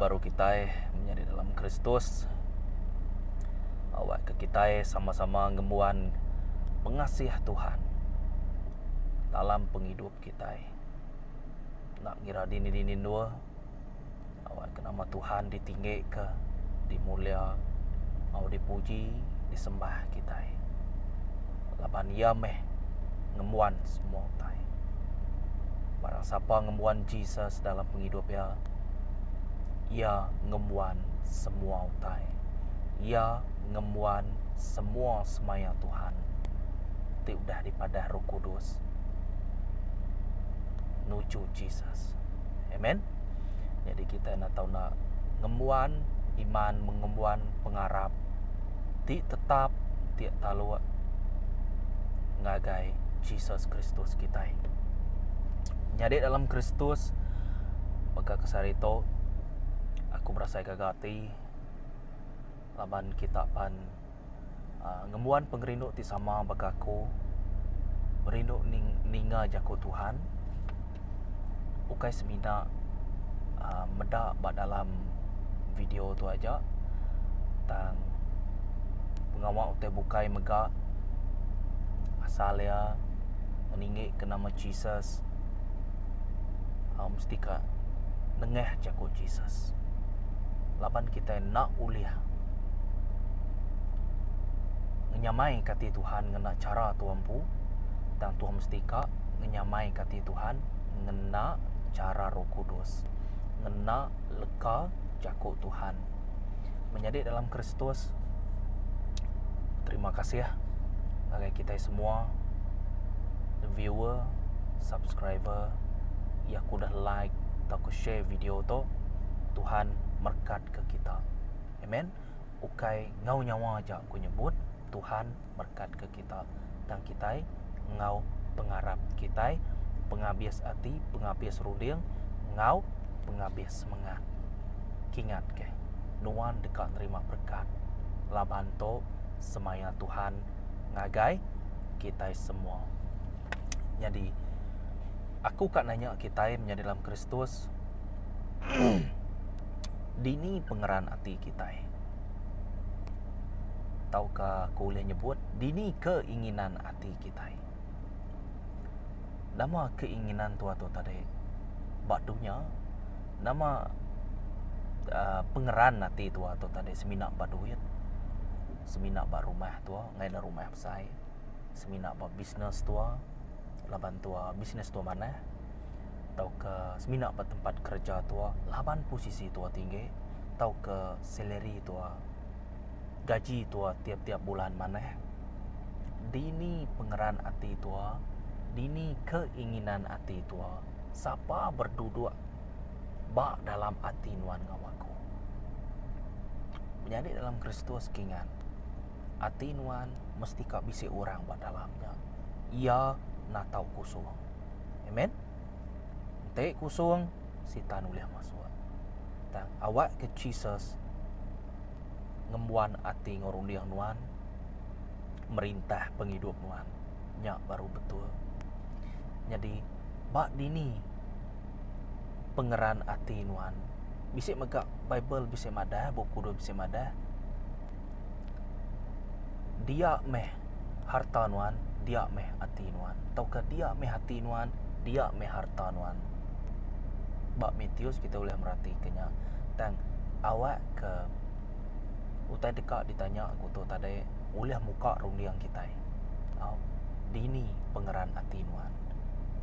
baru kita menjadi dalam Kristus. Awak ke kita sama-sama ngemuan pengasih Tuhan dalam penghidup kita. Nak ngira dini dua, awak ke nama Tuhan ditinggi ke, dimulia, mau dipuji, disembah kita. Laban ia ngemuan semua utai. Barang siapa ngemuan Jesus dalam penghidup ya, ia ngemuan semua utai. Ia ngemuan semua semaya Tuhan. Tiudah dipadah Roh Kudus nuju Jesus. Amen. Jadi kita nak tahu nak ngemuan iman, mengemuan pengarap, ti tetap tiak talu ngagai Jesus Kristus kita. Jadi dalam Kristus maka kesarito aku merasa gagati laban kita pan ngemuan pengerindu ti sama bagaku merindu ninga jaku Tuhan ukai semina meda bak dalam video tu aja tang pengawak utai bukai mega asal ya meninggi ke nama Jesus. Mesti ka nengeh jago Jesus. Laban kita nak uliah ngenyamai kati Tuhan ngena cara tuampu dan Tuhan mesti ka ngenyamai kati Tuhan ngena cara Roh Kudus, ngena leka jago Tuhan. Menjadi dalam Kristus. Terima kasih ya bagi kita semua viewer, subscriber ya aku dah like atau aku share video tu. Tuhan berkat ke kita. Amen. Ukai ngau nyawa aja aku nyebut Tuhan berkat ke kita dan kita ngau pengarap kita pengabis hati, pengabis rudiang, ngau pengabis semangat. Kingat ke nuan dekat terima berkat laban to semaya Tuhan ngagai kita semua. Jadi aku kan nanya kita menjadi dalam Kristus dini pengeran hati kita. Tahukah aku boleh nyebut dini keinginan hati kita. Nama keinginan tua tu tadi bak dunia, nama pengeran hati tua tu tadi seminak bak duit, seminak bak rumah tua, ngai na rumah besar, seminak bak bisnes tua, laban tua bisnes tua mana, tau ke seminak bak tempat kerja tua, laban posisi tua tinggi, tau ke salary tua, gaji tua tiap-tiap bulan mana. Dini pengeran hati tua, dini keinginan hati tua, siapa berduduk bak dalam hati nuan ngawaku. Menjadi dalam Kristus kingan, hati nuan mesti kak bisi orang bak dalamnya. Ia nak tahu kusung. Amen. Te kusung sitan boleh masuk. Dan awak ke Jesus ngembuan hati ngorundiang nuan, merintah penghidup nuan, nyak baru betul. Jadi bak dini pengeran hati nuan, bisik megak Bible bisik madah, buku do bisik madah. Dia harta nuan, dia hati nuan. Tahukah dia hati nuan, dia harta nuan. Bak Matius kita boleh merhatikannya. Tang awak ke utai dekat ditanya aku tu tadi boleh muka rundiang kita. Dini pengeran hati nuan.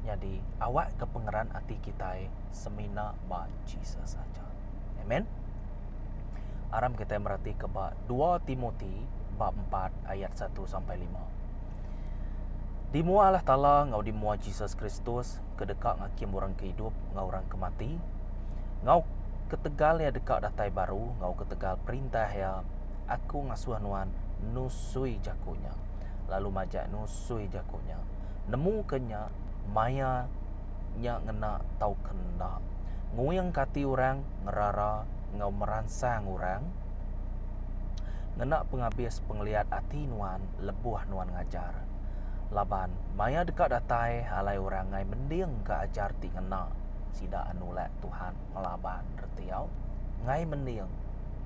Jadi awak ke pengeran hati kita semina ba Jesus saja. Amen. Aram kita merhati ke bab 2 Timoti bab 4 ayat 1 sampai 5. Dimualah tala ngau dimua Jesus Kristus kedekat ngakim orang kehidup ngau orang kemati. Ngau ketegal ya dekat datai baru, ngau ketegal perintah ya aku ngasuh nuan nusui jakunya. Lalu majak nusui jakunya. Nemu kenya maya nya ngena tau kena. Nguyang kati orang ngerara ngau meransang orang. Ngena penghabis penglihat hati nuan lebuh nuan ngajar. Laban maya dekat datai halai orang ngai mending ke ajar ti ngena sida anulat Tuhan melaban retiau ngai meniang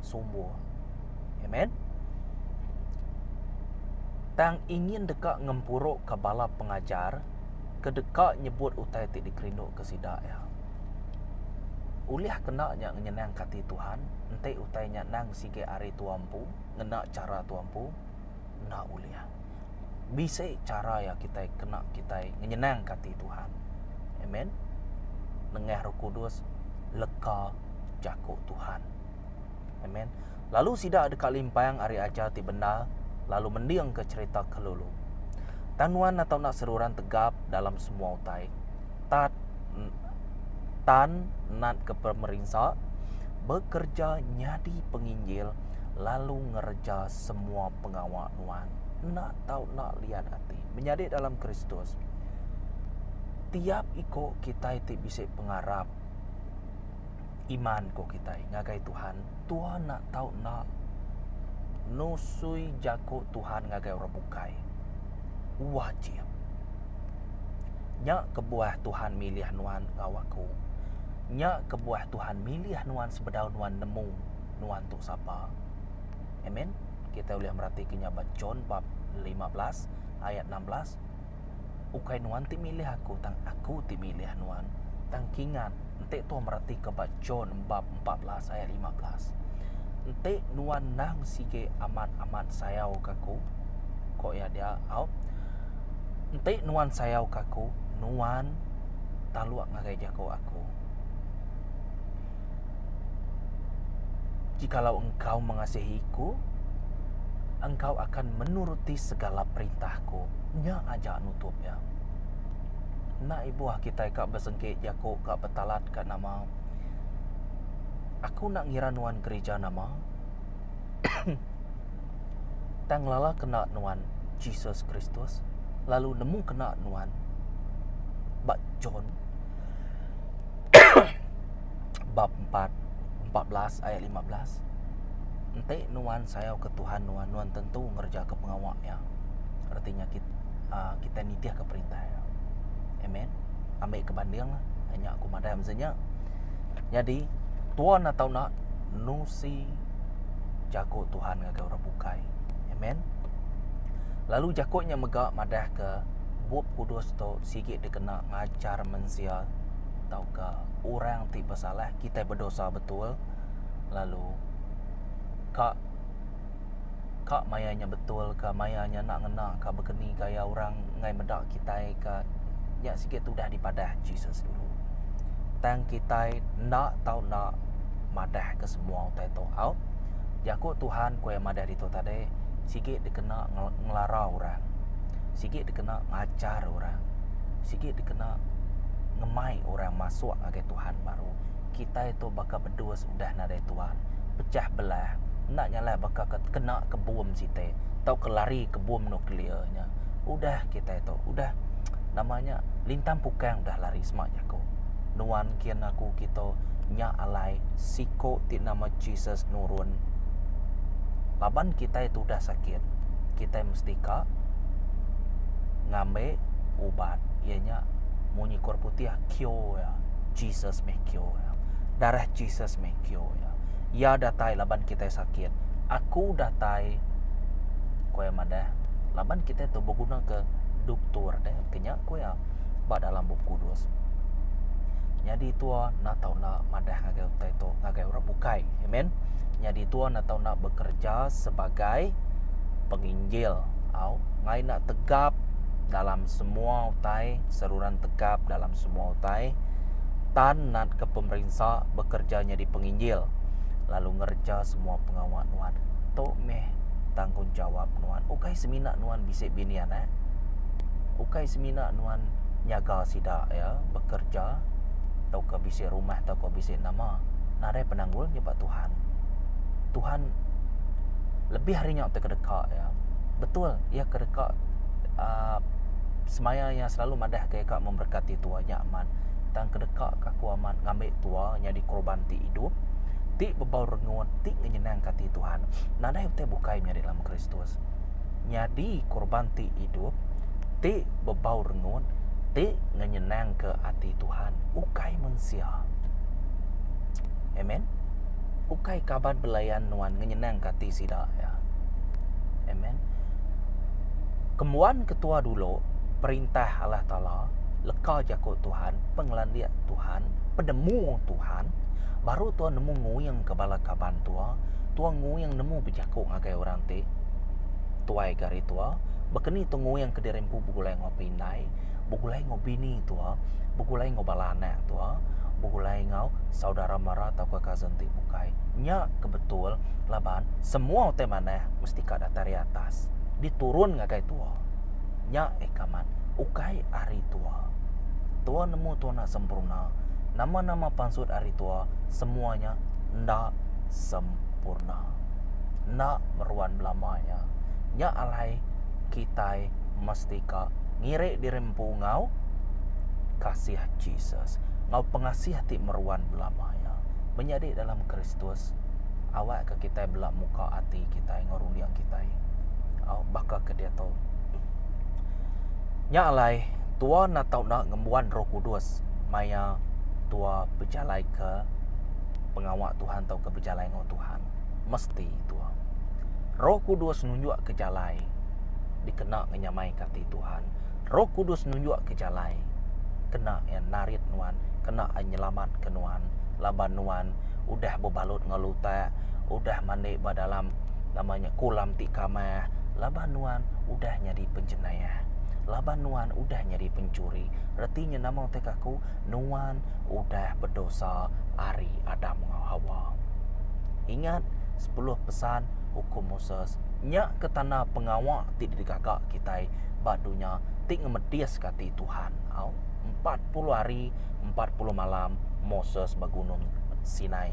sumbu. Amen. Tang ingin dekat ngempuruk ke bala pengajar, ke dekat nyebut utai ti dikerinduk ke sidak ya. Uliah kena nya nyenang kati Tuhan, ente utai nya nang sige ari tuampu, ngena cara tuampu, na uliah. Bisa cara ya kita kena kita nyenang kati Tuhan. Amen. Nengah Roh Kudus leka jakuk Tuhan. Amen. Lalu sidak dekat limpang ari aja ti benda, lalu mendiang ke cerita kelulu. Tanuan atau nak seruran tegap dalam semua utai. Tan nat ke pemerintah bekerja nyadi penginjil, lalu ngerja semua pengawal nuan. Nak tahu nak lihat hati menjadi dalam Kristus. Tiap iko kita itu bisa pengarap iman ko kita ngagai Tuhan. Tuhan nak tahu nak nusui jago Tuhan ngagai orang bukai. Wajib. Nya kebuah Tuhan milih nuan awaku. Nya kebuah Tuhan milih nuan sebedau nuan nemu nuan tu siapa. Amen. Kita boleh merhatikannya John bab 15 ayat 16. Ukai nuan ti milih aku, tang aku ti milih nuan. Tang kingan, ente tu merhati ke John bab 14 ayat 15. Ente nuan nang sige amat-amat sayau kaku. Kok ya dia au? Ente nuan sayau kaku, nuan taluak ngagai jako aku. Jikalau engkau mengasihiku, engkau akan menuruti segala perintahku. Nya aja nutup ya. Nak ibu kita kak bersengkit jako kak betalat kak nama. Aku nak ngira nuan gereja nama. Tang lala kena nuan Jesus Kristus. Lalu nemu kena nuan bab John bab 14 ayat 15. Ente nuan sayau ke Tuhan nuan tentu ngerja ke pengawak ya. Artinya kita nitiah ke perintah ya. Amen. Ambil kebanding lah. Hanya aku madai maksudnya. Jadi Tuhan atau nak nusi jago Tuhan ngagai orang bukai. Amen. Lalu jakutnya megak madah ke buat kudus tu sikit dia kena ngajar mensia tau ke orang ti bersalah, kita berdosa betul. Lalu kak mayanya betul ke mayanya nak ngena ke berkeni gaya orang ngai medak kita ke ya sikit tu dah dipadah Jesus dulu. Tang kita nak tahu nak madah ke semua utai tu out. Jakut Tuhan kue madah itu tadi sikit dikena ngelara orang. Sikit dikena ngajar orang. Sikit dikena ngemai orang masuk agai Tuhan baru. Kita itu bakal berdua sudah nadai Tuhan. Pecah belah. Nak nyala bakal kena ke bom site. Tau kelari ke bom nukliernya. Udah kita itu. Udah. Namanya lintang pukang dah lari semak jako. Nuan kian aku kita nya alai. Siko ti nama Jesus nurun. Laban kita itu dah sakit. Kita mesti kak ngambil ubat. Ianya munyi kor putih kyo ya. Jesus me kyo ya. Darah Jesus me kyo ya. Ya datai laban kita sakit. Aku datai koe madah. Laban kita tu berguna ke doktor deh. Kenyak koe ya. Bak dalam bab kudus. Jadi tua nak tahu nak madah ngagai utai tu ngagai orang bukai. Amen. Jadi tua nak tahu nak bekerja sebagai penginjil. Au ngai nak tegap dalam semua utai, seruran tegap dalam semua utai. Tan nak ke pemerintah bekerjanya di penginjil. Lalu ngerja semua pengawal nuan. Tok meh tanggung jawab nuan. Ukai semina nuan bisik binian Ukai semina nuan nyaga sidak ya, bekerja. Tau ke bisik rumah, tau ke bisik nama. Nadai penanggul nyebat Tuhan. Tuhan lebih harinya untuk kedekat ya. Betul, ia kedekat. Semaya yang selalu madah ke kak memberkati tuanya aman. Tang kedekat kaku aman ngambil tua jadi korban ti hidup. Ti bebau rengun, ti nyenang kati Tuhan. Nadai utai bukai nya dalam Kristus. Nyadi korban ti hidup, ti bebau rengun, ti nyenang ke hati Tuhan. Ukai mensia. Amen. ukai kaban belayan nuan ngenyenang kati sida ya. Amen. Kemuan ketua dulu perintah Allah Ta'ala, leka jakut Tuhan, penglandia Tuhan, pedemu Tuhan, baru tua nemu nguyang kebala kaban tua nguyang nemu bejakuk ngagai orang ti, tuai gari tua, bekeni tu nguyang kederempu bugulai ngopinai, bugulai ngobini tua, bugulai ngobalana tua, bugulai ngau saudara mara atau cousin ti bukai. Nya kebetul laban semua te maneh mesti kada dari atas. Diturun ngagai tua. Nya ekaman ukai ari tua. Tua nemu tua nak sempurna. Nama-nama pansut ari tua semuanya ndak sempurna. Ndak meruan belamanya. Nya alai kitai mesti ka ngire dirempu ngau kasih Jesus. Ngau pengasih hati meruan belamanya. Menjadi dalam Kristus awak ke kita belak muka hati kita ngorundiang kita. Bakal ke dia tahu. Nya alai tua nak tahu nak ngembuan Roh Kudus maya tua berjalai ke pengawak Tuhan atau ke berjalai ngau Tuhan. Mesti tua. Roh Kudus nunjuk ke jalai dikena ngenyamai kati Tuhan. Roh Kudus nunjuk ke jalai kena yang narit nuan, kena nyelamat ke nuan, laban nuan udah berbalut ngelutak, udah mandi dalam namanya kulam tikamah, laban nuan udah nyadi penjenayah, laban nuan udah nyadi pencuri. Artinya nama tekaku nuan udah berdosa ari Adam ngau Hawa. Ingat 10 pesan hukum Moses. Nya ke tanah pengawak tidak dikagak kita badunya tik ngemedias kati Tuhan. 40 hari 40 malam Moses bagunung Sinai.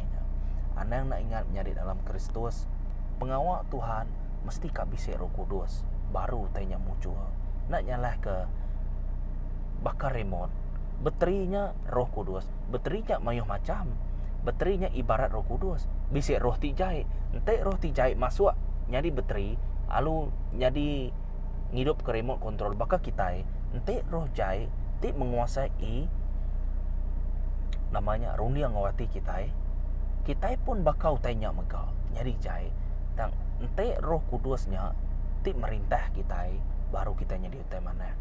Anang nak ingat menjadi dalam Kristus pengawak Tuhan mesti kabisik Roh Kudus baru tanya muncul. Nak nyalah ke bakar remote baterinya Roh Kudus, baterinya mayuh macam, baterinya ibarat Roh Kudus. Bisik roh tijai, entek roh tijai masuk nyadi bateri, lalu nyadi ngidup ke remote control bakal kita entek roh jai tik menguasai namanya rundi yang ngawati kita pun bakal tanya mega nyari jai dan entek Roh Kudusnya tik merintah kita baru kita nyadi utai mana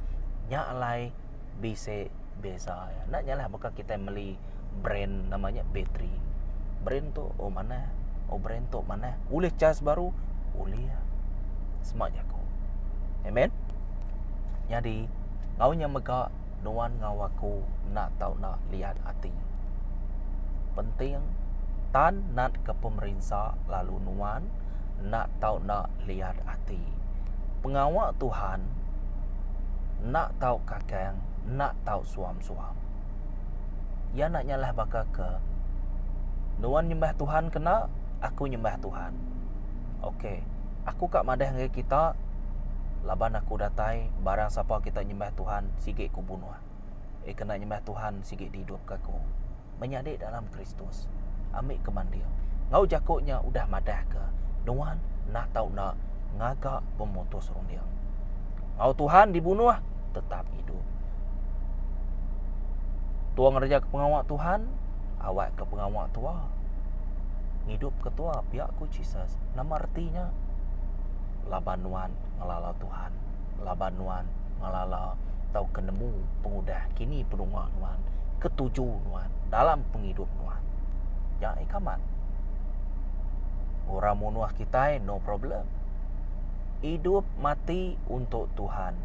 nya alai bisa beza ya. Nak nyalah bakal kita beli brand namanya bateri. Brand tu brand tu mana boleh cas baru boleh smart jako. Amen. Jadi ngaunya mega nuan ngawaku nak tahu nak lihat hati. Penting tan nak ke pemerintah lalu nuan nak tahu nak lihat hati. Pengawak Tuhan nak tahu kakang, nak tahu suam-suam. Ya nak nyalah bakal ke nuan nyembah Tuhan kena, aku nyembah Tuhan. Okey, aku kat madah dengan kita laban aku datai barang siapa kita nyembah Tuhan sikit ku bunuh. Kena nyembah Tuhan sikit hidup aku. Menyadik dalam Kristus. Ambil kemandir. Ngau jakutnya udah madah ke. Nuan nak tahu nak ngagak pemutus rundiang. Ngau Tuhan dibunuh tetap hidup. Tuang kerja ke pengawak Tuhan, awak ke pengawak tua. Hidup ketua pihak ku Jesus. Nama artinya laban nuan ngelala Tuhan, laban nuan ngelala tau kenemu pengudah kini penungak nuan, ketujuh nuan dalam penghidup nuan. Yang ikaman orang munuah kita no problem. Hidup mati untuk Tuhan.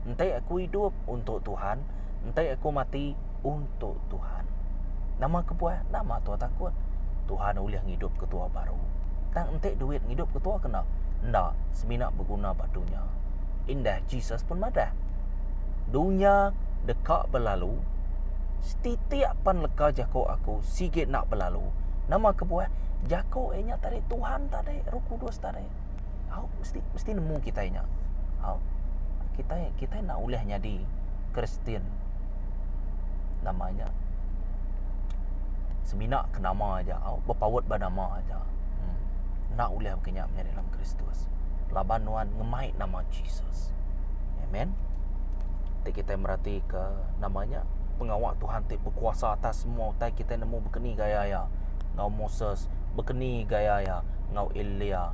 Entai aku hidup untuk Tuhan, entai aku mati untuk Tuhan. Nama kepuah, nama tua takut. Tuhan boleh hidup ketua baru. Tang entai duit hidup ketua kena. Ndak seminak berguna buat dunia. Indah Jesus pun madah. Dunia dekat berlalu. Setiap pan leka jako aku sikit nak berlalu. Nama kebuah jako enya tadi Tuhan tadi Roh Kudus tadi. Mesti nemu kita enya. Kita nak ulah jadi Kristen. Namanya seminak ke nama aja. Berpawat bernama aja. Nak ulah kenyak menjadi dalam Kristus. Laban nuan ngemai nama Jesus. Amen. Kita merhati ke namanya pengawak Tuhan berkuasa atas semua utai kita nemu berkeni gaya ya. Ngau Moses Bekeni gaya ya ngau Elia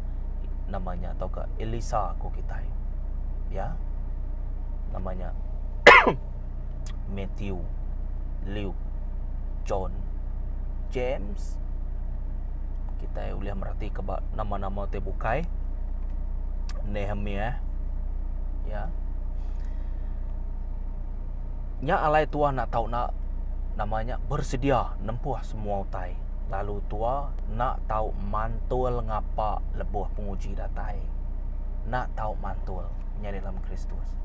namanya atau ke Elisa ko kita ya namanya Matthew, Luke, John, James. Kita boleh merhati ke nama-nama te bukai Nehemiah ya. Nya alai tua nak tahu nak namanya bersedia nempuh semua utai. Lalu tua nak tahu mantul ngapa lebuh penguji datai. Nak tahu mantul nya dalam Kristus.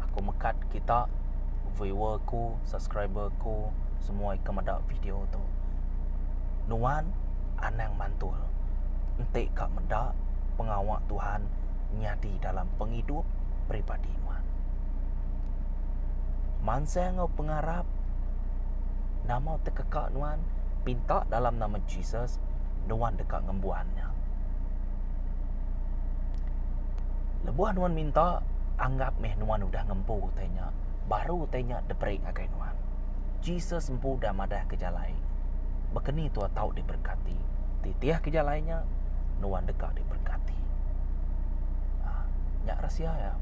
Aku mekat kita viewer ku, subscriber ku semua ikan medak video tu. Nuan anang mantul. Entik kak medak pengawak Tuhan nyadi dalam penghidup pribadi nuan. Mansa ngau pengarap nama tekekak nuan pinta dalam nama Jesus nuan dekat ngembuannya. Lebuah nuan minta anggap meh nuan udah ngempu tanya baru tanya debreak agai nuan. Jesus empu dah madah kejalai. Bekeni tua tahu diberkati. Titiah kejalainya nuan dekat diberkati. Nyak rahsia ya.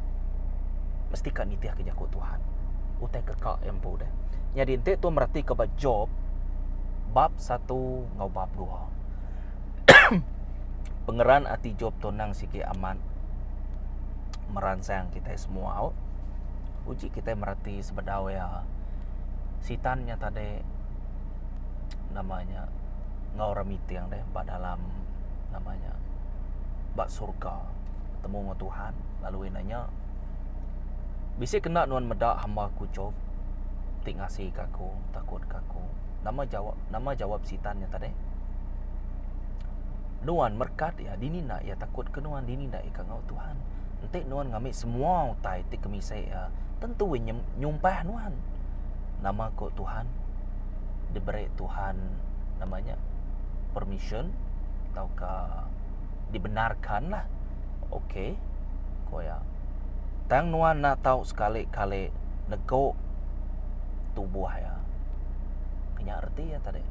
Mesti kan nitiah kejakut Tuhan. Utai kekak empu dah. Jadi ente tu merhati ke Job bab 1 ngau bab 2. Pengeran hati Job tonang sikit aman merangsang kita semua. Uji kita merhati sebedaw ya sitannya tadi namanya ngau ramiti yang deh bak dalam namanya bak surga ketemu dengan Tuhan lalu nanya bisa kena nuan medak hamba ku Job tik ngasih kaku takut kaku nama jawab sitannya tadi nuan merkat ya dini nak ya takut ke nuan dini nak ikan ngau Tuhan entik nuan ngambil semua utai tik kemisai ya tentu nyumpah nuan nama kok Tuhan diberi Tuhan namanya permission ataukah dibenarkan lah. Okey ko ya tang nuan nak tahu sekali-kali nego tubuh ya kena arti ya tadi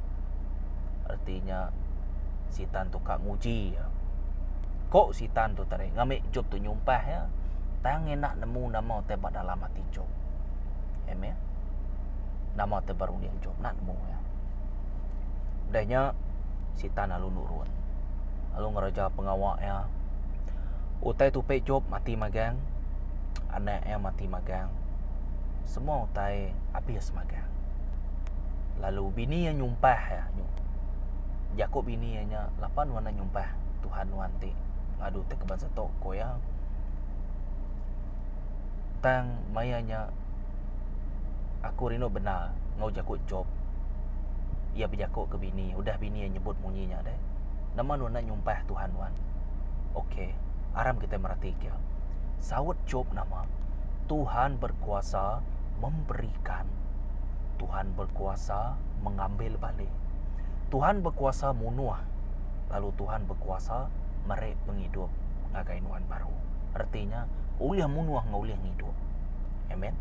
artinya sitan tu kak nguji ya. Kok sitan tu tadi ngambil Job tu nyumpah ya tang enak nemu nama tebak dalam hati Job. Amen. Nama terbaru ni Job nak nemu ya. Dahnya sitan lalu nurun. Lalu ngeraja pengawak ya. Utai tu pe Job mati magang. Anak yang mati magang. Semua utai habis magang. Lalu bini yang nyumpah ya. Jakob bini nya lapan wana nyumpah Tuhan wanti ngadu te ke bangsa tok koya. Tang mayanya aku rino benar ngau Jakob Job. Ia berjakut ke bini, udah bini yang nyebut munyinya deh. Nama nuan nak nyumpah Tuhan wan. Okey, aram kita merhatikan. Sawat Job nama Tuhan berkuasa memberikan. Tuhan berkuasa mengambil balik. Tuhan berkuasa munuah. Lalu Tuhan berkuasa merek penghidup ngagai nuan baru. Artinya uliah munuah ngauliah hidup. Amen.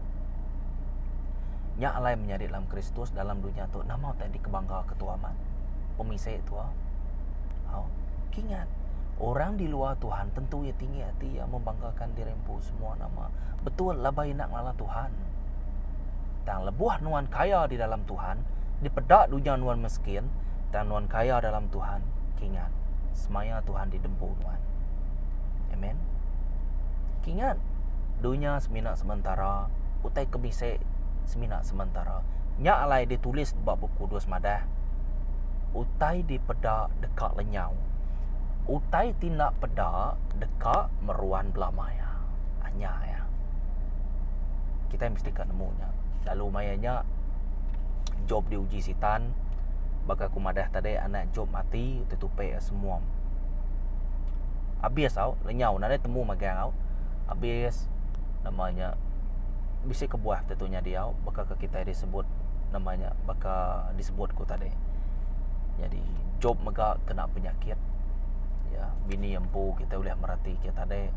Nya alai menjadi dalam Kristus dalam dunia tu nama tadi kebangga ketuaman. Pemisai tua. Kingat orang di luar Tuhan tentu ya tinggi hati yang membanggakan dirempu semua nama. Betul labai nak ngalah Tuhan. Dan lebuah nuan kaya di dalam Tuhan, dipedak dunia nuan miskin dan nuan kaya dalam Tuhan. Kingat semaya Tuhan didempu nuan. Amen. Kingat dunia semina sementara, utai kemisai semina sementara. Nya alai ditulis bab buku 2 Madah. Utai di peda dekat lenyau. Utai tindak peda dekat meruan belamaya. Hanya ya. Kita mesti kan nemunya. Lalu mayanya Job diuji sitan. Baka kumadah tadi anak Job mati tutupe semua. Habis tau lenyau nade temu magang tau. Habis namanya bisa kebuah tentunya dia baka ke kita disebut namanya baka disebutku tadi. Jadi Job mega kena penyakit. Ya, bini empu kita boleh merhati kita tadi.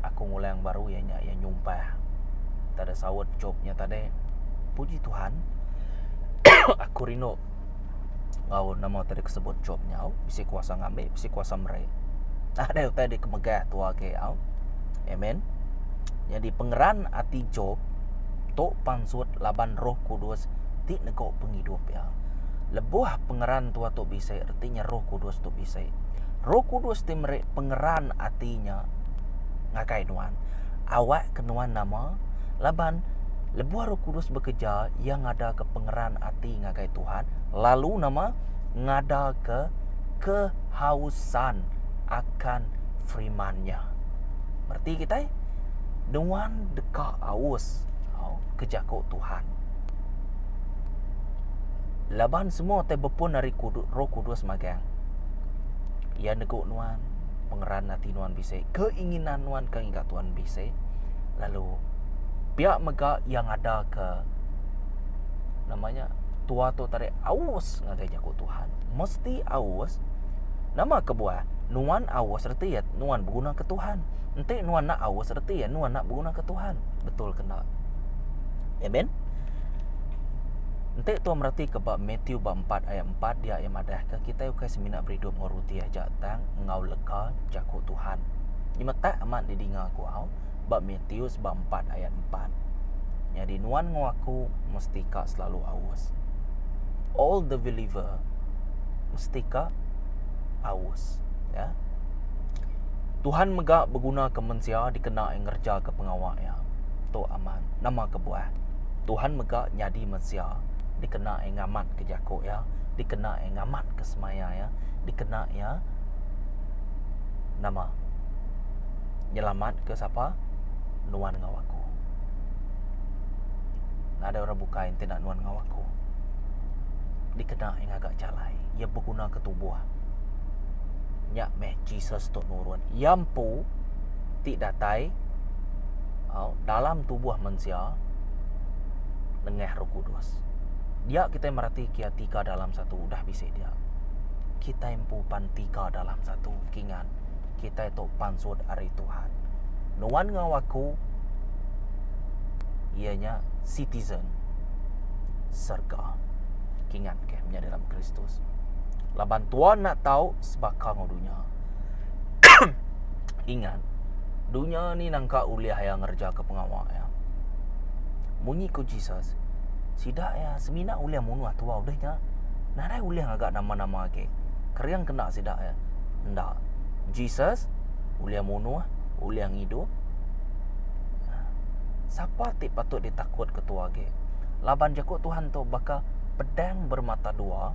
Aku ngulang baru yang nyumpah. Tada sawat Jobnya tadi. Puji Tuhan. Aku rino ngau nama tadi kesebut job nyau bisi kuasa ngambil bisi kuasa mereka ada tadi kemegah tua ke au amen. Jadi pengeran ati job tok pansut laban Roh Kudus ti nego penghidup ya. Lebuh pengeran tua tok bisa artinya Roh Kudus tok bisa. Roh Kudus ti pengeran atinya ngakai nuan. Awak kenuan nama laban lebuh Roh Kudus bekerja yang ada ke pengeran ati ngakai Tuhan, lalu nama ngada ke kehausan akan firman-Nya. Berarti kita dengan dekat aus kejakut Tuhan. Laban semua te berpun dari Roh Kudus magang. Ya neguk nuan, pengeran hati nuan bisa, keinginan nuan keingat Tuhan bisa. Lalu pihak mega yang ada ke namanya tua tu tarik aus ngagai jakut Tuhan. Mesti aus. Nama kebuah nuan aus arti ya nuan berguna ke Tuhan. Ente nuan nak aus arti ya nuan nak berguna ke Tuhan. Betul kena. Amen. Ente tu merati ke bab Matthew bab 4 ayat 4 dia yang madah ke kita ukai semina beridup ngoruti ajak tang ngau leka jakut Tuhan. Ima tak amat didinga aku au bab Matthew bab 4 ayat 4. Jadi nuan ngaku mesti ka selalu aus. All the believer mesti ka aus ya. Tuhan megak berguna ke manusia dikena yang ngerja ke pengawak ya. Tu aman. Nama kebuah. Tuhan megak nyadi manusia dikena yang ngamat ke jakuk ya, dikena yang ngamat ke semaya ya, dikena ya nama nyelamat ke siapa? Nuan ngawaku. Nah, ada orang buka yang tidak nuan ngawaku. Dikena yang agak calai, ia berguna ke tubuh. Nyak meh Jesus tok nurun. Yampu ti datai dalam tubuh manusia lengah Roh Kudus. Dia kita merati kia tiga dalam satu udah bisa dia. Kita empu pan tiga dalam satu kingan. Kita itu pansud ari Tuhan. Nuan ngawaku ianya citizen surga. Kingan ke menjadi dalam Kristus. Laban Tuhan nak tahu sebakang dunia. Ingat, dunia ni nangka uliah yang ngerja ke pengawak ya. Munyi ku Jesus. Sidak ya semina uliah munu tua udahnya. Narai uliah agak nama-nama ke. Keriang kena sidak ya. Ndak. Jesus uliah munu uliah hidup. Siapa tik patut ditakut ketua ke. Laban jakut Tuhan tu bakal pedang bermata dua.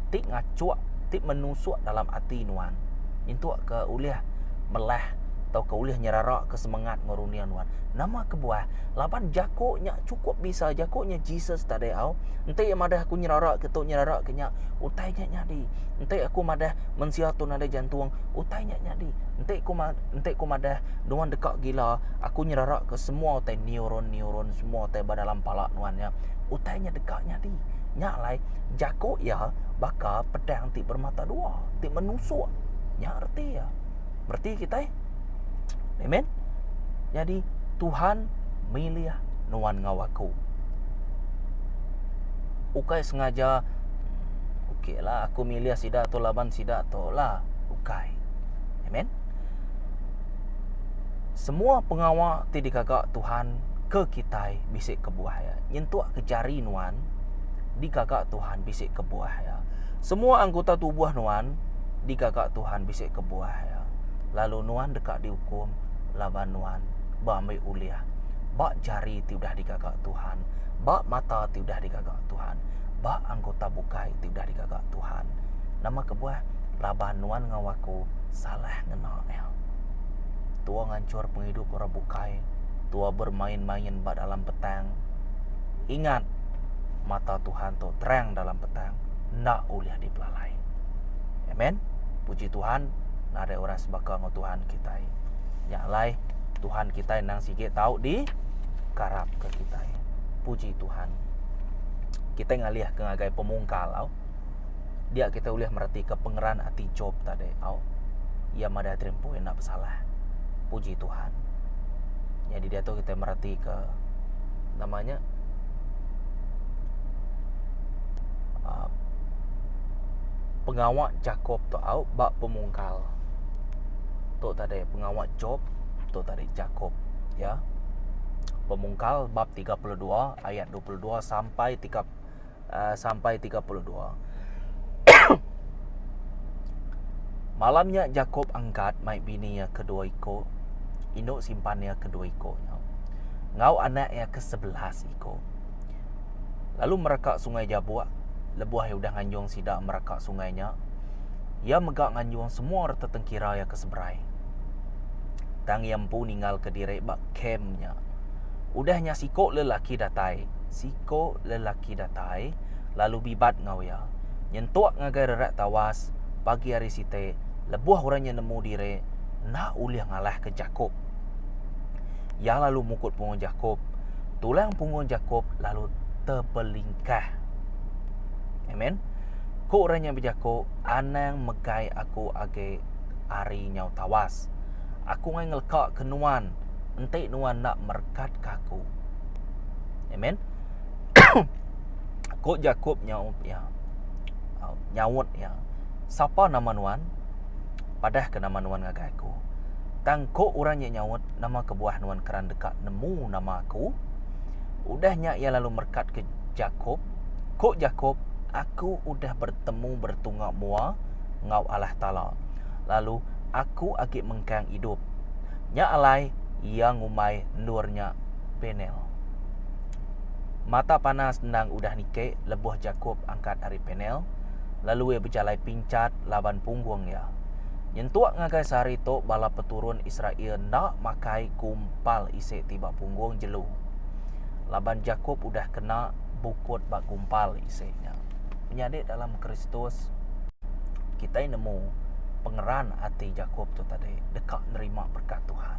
Tik ngacuak, tik menusuk dalam hati nuan. Itu ke uliah melah atau ke uliah nyerarak ke semangat ngorunian nuan. Nama kebuah laban jakuknya cukup bisa jakuknya Jesus tadi au. Ente yang madah aku nyerarak ke tok nyerarak ke nya utainya nyadi. Ente aku madah mensia tu nada jantung utainya nyadi. Ente aku madah nuan dekat gila aku nyerarak ke semua utai neuron semua utai dalam palak nuannya. Utainya dekat nyadi. Nyak lai jakuk ya bakal pedang ti bermata dua, ti menusuk. Nyak arti ya. Berarti kita amen. Jadi Tuhan milih nuan ngawaku. Ukai sengaja okey lah aku milih sidak tu laban sidak tu lah ukai. Amen. Semua pengawak ti dikagak Tuhan ke kita bisik kebuah ya. Nyentuak ke jari nuan digagak Tuhan bisik kebuah ya. Semua anggota tubuh nuan digagak Tuhan bisik kebuah ya. Lalu nuan dekat dihukum laban nuan bambai uliah. Bak jari ti udah digagak Tuhan. Bak mata ti udah digagak Tuhan. Bak anggota bukai ti udah digagak Tuhan. Nama kebuah laban nuan ngawaku salah ngena ya. Tua ngancur penghidup orang bukai. Tua bermain-main bak dalam petang. Ingat mata Tuhan tu terang dalam petang. Nak uliah dipelalai. Amen. Puji Tuhan. Ada orang sebakang Tuhan kita. Nyalai Tuhan kita nang sikit tahu di karap ke kita. Puji Tuhan. Kita ngaliah ke ngagai pemungkal au. Dia kita uliah merati ke pengeran hati Job tadi au. Ia madah terempu nak bersalah. Puji Tuhan. Jadi dia tu kita merati ke namanya pengawak Jakob tu au bak pemungkal. Tu tadi pengawak Job, tu tadi Jakob, ya. Pemungkal bab 32 ayat 22 sampai 32. Malamnya Jakob angkat mai bininya kedua iko, induk simpannya kedua iko. Ngau anaknya ke-11 iko. Lalu merekak sungai Jabuk, lebuah yang udah nganjung sidak merekak sungainya. Ia megak nganjung semua harta tengkira ya keseberai. Tang yang pu ninggal ke diri bak kemnya. Udahnya siko lelaki datai. Lalu bibat ngau ya. Nyentuak ngagai rerak tawas. Pagi hari site. Lebuah orangnya nemu diri. Nak uliah ngalah ke Jakob. Ya lalu mukut punggung Jakob. Tulang punggung Jakob lalu terbelingkah. Amen. Ko orangnya berjakob. Anang megai aku age hari nyau tawas. Aku ngai ngelkak ke nuan. Entik nuan nak merkat kaku. Amen. Kok Jakob nyawut ya. Siapa nama nuan? Padah ke nama nuan ngagai aku. Tang kok orangnya nyawut nama kebuah nuan keran dekat nemu nama aku. Udahnya ia lalu merkat ke Jakob. Kok Jakob, aku udah bertunggak mua ngau Allah Ta'ala. Lalu aku agak mengkang hidup. Nya alai ia ngumai nurnya Penel. Mata panas nang udah nike, lebuh Jakob angkat dari Penel. Lalu ia berjalai pincat laban punggung ya. Nyentuak ngagai sehari tu bala peturun Israel nak makai kumpal isi tiba punggung jelu. Laban Jakob udah kena bukut bak kumpal isinya. Penyadik dalam Kristus, kita nemu pengeran hati Jakob tu tadi dekat nerima berkat Tuhan.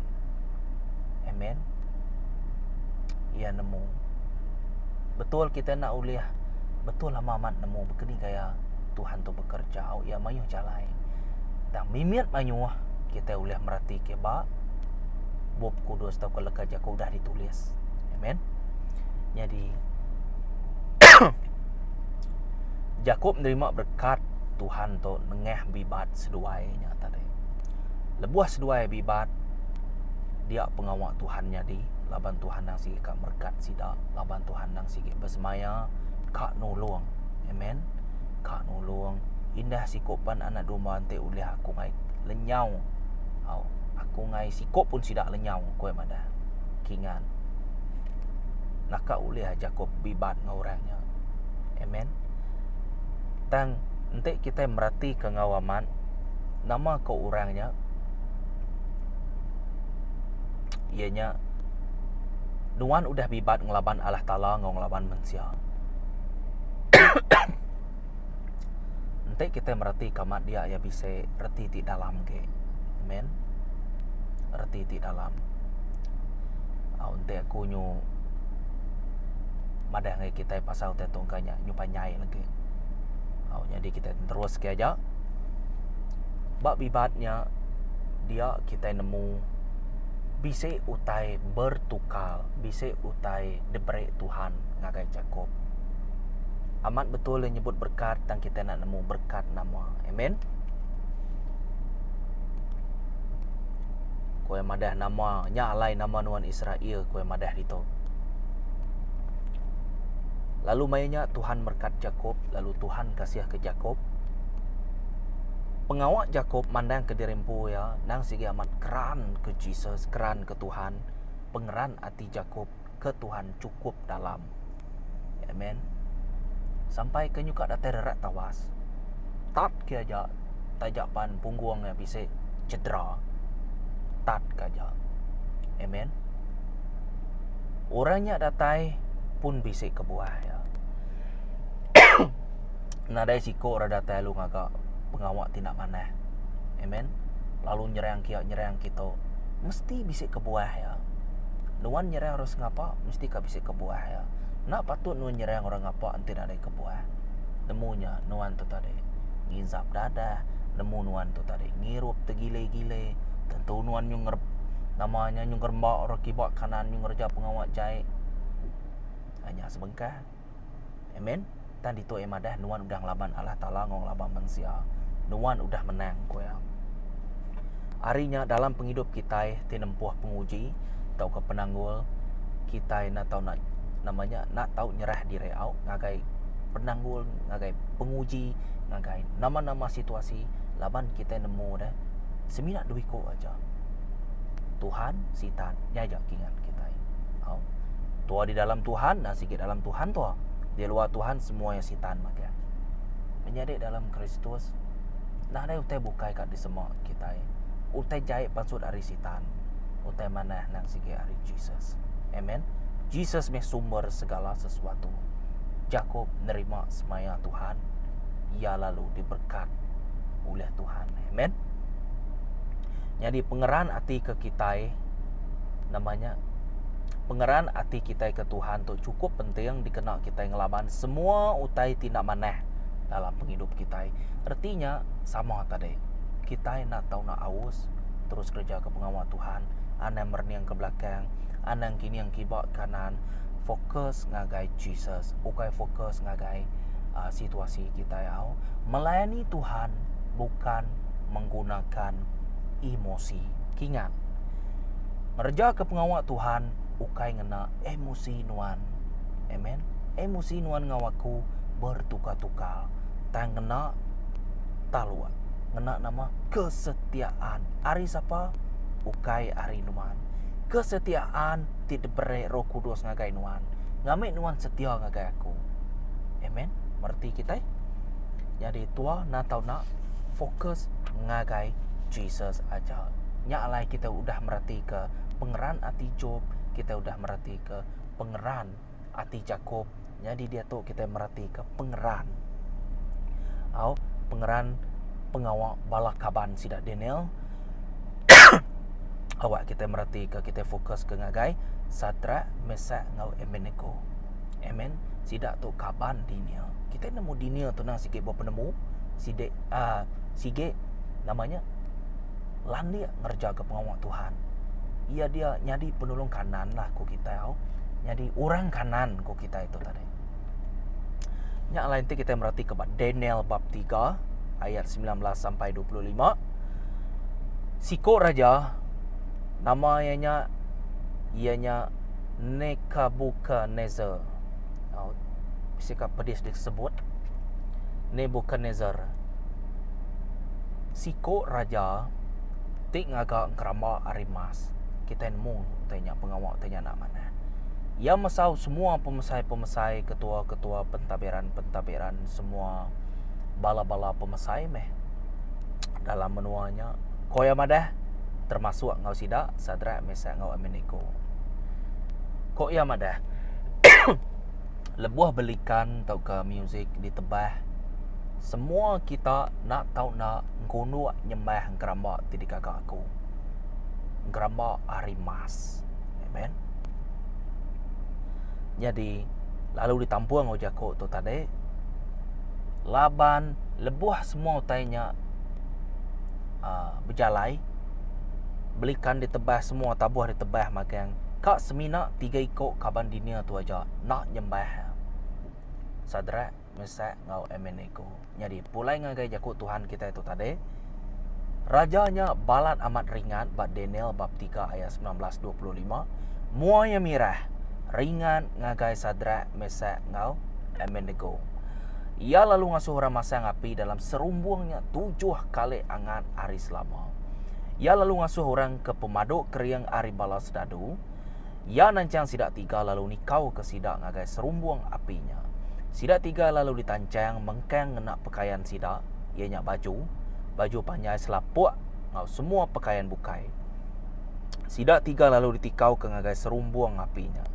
Amen. Ia nemu. Betul kita nak uliah. Betul lah mamat nemu begini gaya Tuhan tu bekerja. Ia mayuh jalai. Dan mimiat mayuh kita uliah merhati keba Bob Kudus tau keleka Jakob dah ditulis. Amen. Jadi Jakob menerima berkat Tuhan tu nengah bibat seduainya tadi. Lebuah seduai bibat dia pengawak Tuhannya di laban Tuhan nang sige kak berkat sida, laban Tuhan nang sige bersemaya kak nolong. Amen. Kak nolong indah sikopan anak domba ante uliah aku ngai lenyau. Aku ngai sikop pun sida lenyau koe madah. Kingan. Naka uliah Jakob bibat ngaurangnya. Amen. Tang entek kita merhati ke ngawaman nama ke orangnya ianya nuan udah bibat ngelaban Allah Ta'ala ngelaban manusia. Entek kita merhati kamat dia ya bisa reti di dalam ke. Amen. Reti di dalam. Entek aku nyu madah ngai kita pasal tetongkanya nyupanyai lagi. Jadi kita terus ke aja. Bak bibatnya dia kita nemu bisa utai bertukar, bisa utai diberi Tuhan ngagai Jakob. Amat betul yang nyebut berkat dan kita nak nemu berkat nama. Amen. Kowe madah nama nyalai nama nuan Israel kowe madah dito. Lalu mainnya Tuhan berkat Jakob, lalu Tuhan kasih ke Jakob. Pengawak Jakob mandang ke dirempu ya, nang sige amat keran ke Jesus, keran ke Tuhan. Pengeran hati Jakob ke Tuhan cukup dalam. Amen. Sampai ke nyuka datai rerak tawas. Tat ke aja tajapan punggungnya bisa cedera. Tat ke aja. Amen. Orangnya datai pun bisa kebuah ya. Nadai siko rada telu ngaka pengawak tindak manah. Amen. Lalu nyerang kita mesti bisa kebuah ya. Nuan nyerang harus ngapa mesti ka bisa kebuah ya. Nak patut nuan nyerang orang ngapa anti ada kebuah. Nemunya nuan tu tadi nginzap dada, nemu nuan tu tadi ngirup tegile-gile. Tentu nuan nyunger namanya nyunger mbak orang kibak kanan nyunger ja pengawak jai. Hanya sebengkah. Amen. Tan dito emadah nuan udah laban Allah Ta'ala ngong laban manusia. Nuan udah menang ko ya. Arinya dalam penghidup kita tinempuh penguji atau ke penanggul kita nak tahu nak namanya nak tahu nyerah diri au ngagai penanggul ngagai penguji ngagai nama-nama situasi laban kita nemu dah seminat duiko aja Tuhan sitan nyajak kingan kita au tua di dalam Tuhan nah sikit dalam Tuhan tua di luar Tuhan semuanya sitan maka menjadi dalam Kristus nah ada utai bukai kat di semua kita utai jahit pansut ari sitan utai mana nang sikit ari Jesus. Amen. Jesus me sumber segala sesuatu. Jakob nerima semaya Tuhan. Ia lalu diberkat oleh Tuhan. Amen. Jadi pengeran hati ke kita namanya pengeran hati kita ke Tuhan tu cukup penting dikena kita ngelaban semua utai tindak maneh dalam penghidup kita. Artinya sama tadi. Kita nak tahu nak aus terus kerja ke pengawal Tuhan, anda merniang ke belakang, anda kini yang kibak kanan, fokus ngagai Jesus, bukan fokus ngagai situasi kita ya. Melayani Tuhan bukan menggunakan emosi. Kingat, ngerja ke pengawal Tuhan bukan ngena emosi nuan. Amen. Emosi nuan ngawaku bertukar-tukar. Tang ngena taluan. Ngena nama kesetiaan. Ari siapa? Ukai ari nuan. Kesetiaan tidak beri Roh Kudus ngagai nuan. Ngamik nuan setia ngagai aku. Amen. Merti kita? Jadi tua nak tahu nak fokus ngagai Jesus aja. Nyalai kita udah merhati ke pengeran hati Job, kita udah merhati ke pengeran hati Jakob. Jadi dia tu kita merhati ke pengeran. Pengeran pengawal balakaban sidak Daniel. Awak kita merhati ke kita fokus ke ngagai Sadrak, Mesak, ngau Abednego. Amen. Sidak tu kaban dunia. Kita nemu dunia tu nang sikit buat penemu. Sige namanya landia ngerja ke pengawal Tuhan. Ia dia nyadi penolong kanan lah ku kita. Nyadi orang kanan ku kita itu tadi. Yang lain tu kita merhati ke Daniel bab 3 ayat 19 sampai 25. Siko raja namanya ianya Nebukadnezar. Sikap pedis disebut Nebukadnezar. Siko raja tik ngaga kerama arimas. Kita nemu tanya pengawal tanya nak mana. Ia mesau semua pemesai-pemesai, ketua-ketua pentadbiran semua bala-bala pemesai meh dalam menuanya koya madah termasuk ngau sidak Sadrak, Mesak, ngau Abednego. Koya madah lebuah belikan tau ke muzik ditebah semua kita nak tahu nak ngunu nyembah ngeramba tidak kakak aku ngeramba arimas. Amen. Jadi lalu ditampung ngau Jakob tu tadi laban lebuah semua utainya berjalai belikan ditebah semua tabuh ditebah makan kak semina 3 ikut kaban dunia tu aja nak nyembah Sadrak, Mesak, ngau Abednego. Jadi pulai ngagai Jakob Tuhan kita itu tadi rajanya balat amat ringan bab Daniel bab 3 ayat 19-25 muanya mirah ringan ngagai Sadrak, Mesak, ngau Abednego. Ia lalu ngasuh orang masang api dalam serumbuangnya 7 kali angan hari selama. Ia lalu ngasuh orang ke pemaduk keriang hari balas dadu. Ia nancang sidak 3 lalu nikau ke sidak ngagai serumbuang apinya. Sidak 3 lalu ditancang mengkang ngena pakaian sidak. Ianya baju panjang selapuk ngau semua pakaian bukai. Sidak 3 lalu ditikau ke ngagai serumbuang apinya.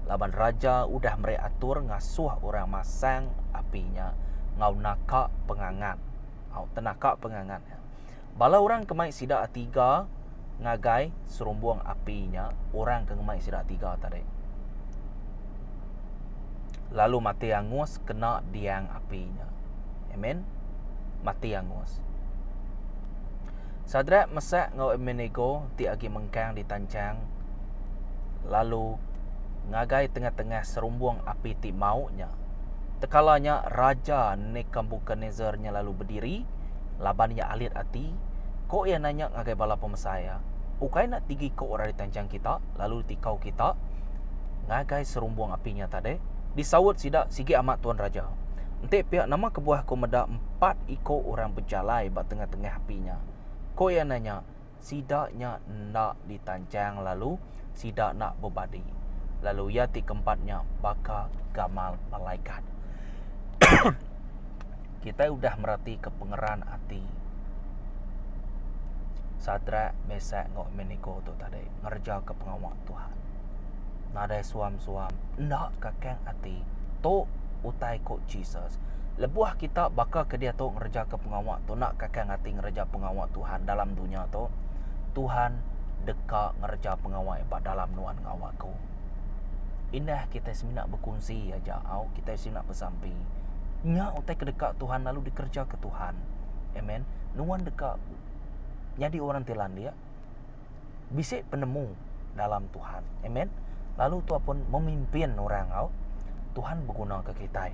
Laban raja udah mereka atur ngasuh orang masang apinya ngau nakak pengangat. Tenakak pengangat. Bala orang kemai sidak 3 ngagai serumbuang apinya, orang kemai sidak 3 tadi. Lalu mati angus kena diang apinya. Amen. Mati angus. Sadrak, Mesak, ngau Abednego ti agi mengkang ditancang. Lalu ngagai tengah-tengah serumbuang api ti maunya. Tekalanya Raja Nebuchadnezzarnya lalu berdiri, laban ia alit hati, kok ia nanya ngagai bala pemasaya, ukai nak tinggi kau orang di tanjang kita, lalu tikau kita, ngagai serumbung apinya tadi, disawut sidak sigi amat tuan raja. Entik pihak nama kebuah ko meda 4 ikut orang berjalai bat tengah-tengah apinya. Kau ia nanya, sidaknya nak ditanjang lalu, sidak nak berbadi. Lalu ia ti keempatnya baka gamal malaikat. Kita udah merhati kepengeran hati Sadrak, Mesak, ngok meniko tu tadi ngerja ke pengawak Tuhan. Nadai suam-suam nak kakang hati to utai ko Jesus. Lebuah kita bakal ke dia tu ngerja ke pengawak tu nak kakang hati ngerja pengawak Tuhan dalam dunia tu. Tuhan dekat ngerja pengawak ibat dalam nuan ngawakku. Indah kita seminat berkongsi aja, kita seminat bersampi. Nya utai kedekat Tuhan lalu dikerja ke Tuhan. Amen. Nuan dekat jadi orang telan dia. Bisik penemu dalam Tuhan. Amen. Lalu Tuhan pun memimpin orang kau. Tuhan berguna ke kita.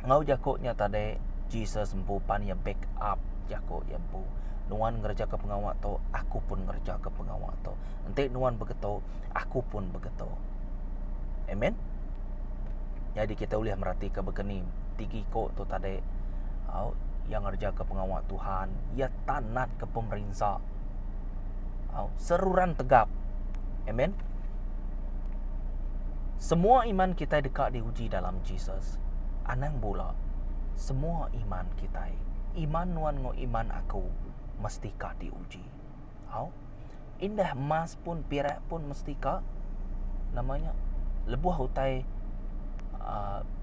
Ngau jakoknya tadi Jesus empu pan ya back up jakok ya empu. Nuan ngerja ke pengawak tu, aku pun ngerja ke pengawak tu. Nanti nuan begitu, aku pun begitu. Amen. Jadi kita boleh merhati ke begini 3 kok tu tadi yang ngerja ke pengawak Tuhan, ia tanat ke pemerintah. Seruran tegap. Amen. Semua iman kita dekat diuji dalam Jesus. Anang bola. Semua iman kita, iman nuan ngo iman aku mesti ka diuji. Indah emas pun perak pun mesti ka namanya lebuah utai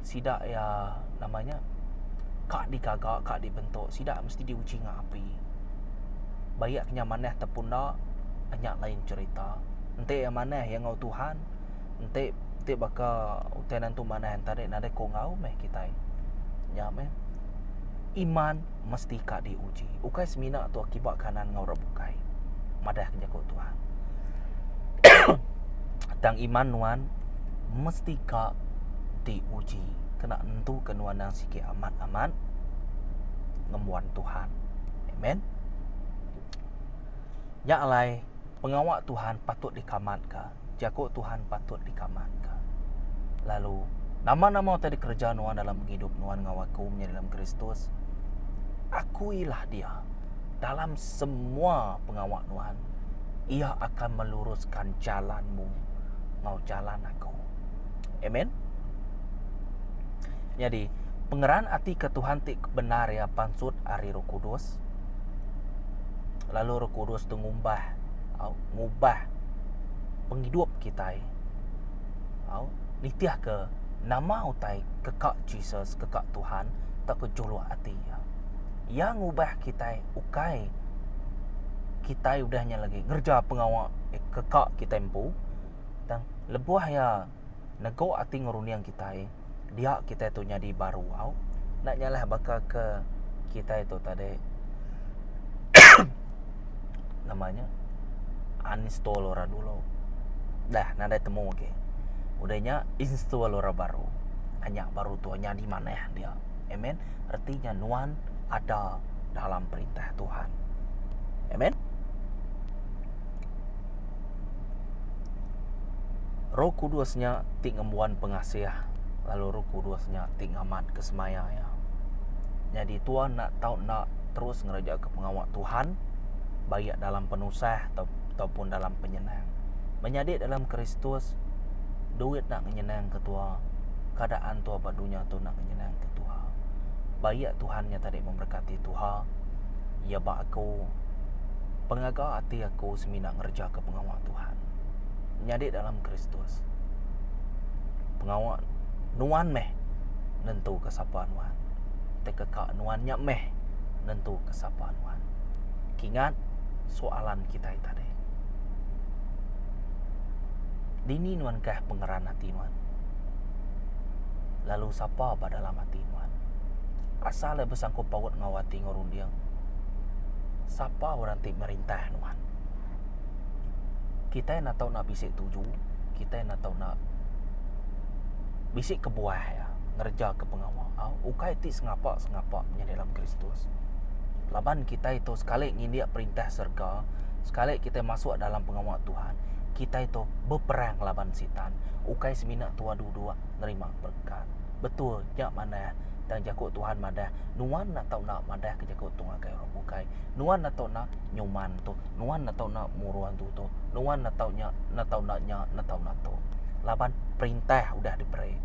sidak ya namanya kak digagak, kak dibentuk, sidak mesti diuji dengan api. Bayak kenyamanah tepun nak banyak lain cerita. Ente yang mana yang ngau Tuhan, ente bakal utai nantu mana yang tarik nade ko ngau meh kita. Ya meh. Iman mesti kak diuji. Ukai semina tu akibat kanan ngau rebukai. Madah kejakut Tuhan. Tang iman nuan mesti kak diuji. Kena entu kenuan yang sikit aman-aman ngemuan Tuhan. Amen. Ya alai pengawak Tuhan patut dikamatkan. Jakut Tuhan patut dikamatkan. Lalu nama-nama tadi kerja nuan dalam hidup nuan ngawakumnya dalam Kristus. Akuilah dia dalam semua pengawak nuan. Ia akan meluruskan jalanmu. Mau jalan aku. Amen. Jadi pengeran hati ke Tuhan tik benar ya pansut ari Roh Kudus. Lalu Roh Kudus tu ngubah penghidup kita. Nitiah ke nama utai kekak Jesus, kekak Tuhan tak kejolok hati ya. Yang ngubah kita ukai kita udahnya lagi ngerja pengawak kekak kita empu dan lebuah ya nego hati ngeruniang kita dia kita itu jadi baru nak nyalah bakal ke kita itu tadi namanya uninstall ora dulu dah nada temu ke udahnya install ora baru hanya baru tuanya di mana ya dia. Amen. Artinya nuan ada dalam perintah Tuhan. Amen. Roh Kudusnya tik ngembuan pengasih, lalu Roh Kudusnya tik ngamat kesemaya ya. Jadi Tuhan nak tahu nak terus ngerja ke pengawak Tuhan, baik dalam penusah ataupun dalam penyenang. Menyadik dalam Kristus, duit nak menyenang ketua, keadaan tua badunya tu nak menyenang ketua. Baik Tuhannya tadi memberkati Tuhan, ya bak aku pengaga hati aku semina ngerja ke pengawak Tuhan. Menyadik dalam Kristus. Pengawak nuan meh nentu kesapa nuan. Tekekak nuannya meh nentu kesapa nuan. Kingat soalan kita tadi. Dini nuan kah pengeran hati nuan. Lalu siapa pada dalam hati nuan? Asal bersangkut paut ngawati ngorundiang. Siapa orang tik merintah nuan? Kita nak tahu nak bisik tuju, kita nak tahu nak bisik kebuah ya, ngerja ke pengawal. Ukai ti sengapa menjadi dalam Kristus. Laban kita itu sekali ngindia perintah surga, sekali kita masuk dalam pengawal Tuhan, kita itu berperang laban setan. Ukai semina tua dua nerima berkat. Betul, nyak mana dan jakut Tuhan madah. Nuan nak tahu nak madah ke jakut Tuhan kai orang bukai. Nuan nak tahu nak nyuman tu, nuan nak tahu nak muruan tu. Nuan nak tahu nak tu. Laban perintah udah diberi.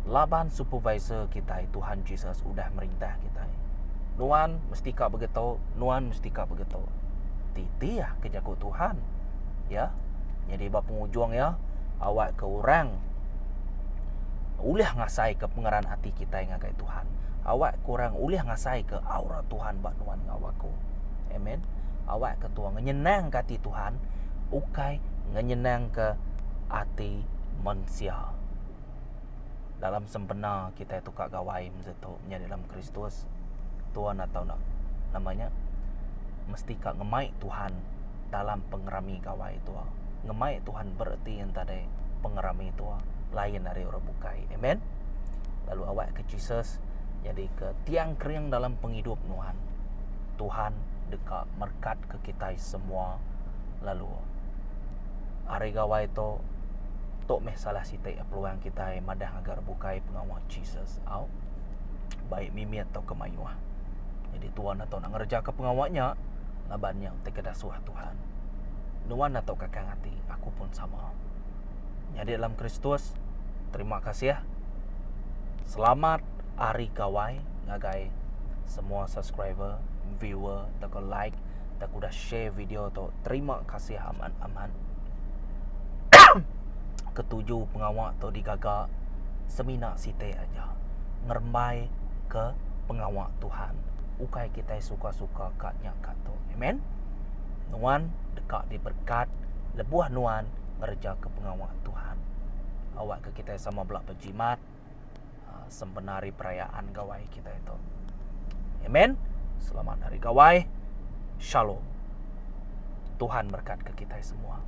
Laban supervisor kita Tuhan Yesus udah merintah kita. Nuan mesti kak begitu, nuan mesti kak begitu. Titi ya ke jakut Tuhan. Ya. Jadi bab pengujung ya, awak ke orang uliah ngasai ke pengeran hati kita yang ngagai Tuhan. Awak kurang uliah ngasai ke aura Tuhan bak nuan ngawaku. Amen. Awak ke tuang nyenang ke hati Tuhan, ukai nyenang ke hati manusia. Dalam sempena kita itu kak gawai menjadi dalam Kristus. Tuhan atau nak namanya mesti kak ngemai Tuhan dalam pengerami gawai itu. Ngemai Tuhan berarti yang tadi pengerami itu lain dari orang bukai. Amen. Lalu awak ke Jesus jadi ke tiang kering dalam penghidup Tuhan. Tuhan dekat merkat ke kita semua. Lalu hari gawai itu tok meh salah sitai peluang kita madah agar bukai pengawal Jesus out. Baik mimi atau kemayuah. Jadi Tuhan atau nak ngerja ke pengawalnya, labannya tekedasuh Tuhan. Nuan atau kakang hati, aku pun sama. Jadi dalam Kristus, terima kasih ya. Selamat hari gawai ngagai semua subscriber, viewer, tak like, tak udah share video tu. Terima kasih aman. Ketujuh pengawal tu digagak semina site aja. Ngermai ke pengawal Tuhan. Ukai kita suka-suka katnya kata. Amen. Nuan dekat diberkat, lebuah nuan ngerja ke pengawal Tuhan. Awak ke kita sama belak berjimat sembenari perayaan gawai kita itu. Amen. Selamat hari gawai. Shalom. Tuhan berkat ke kita semua.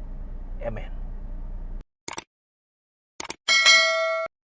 Amen.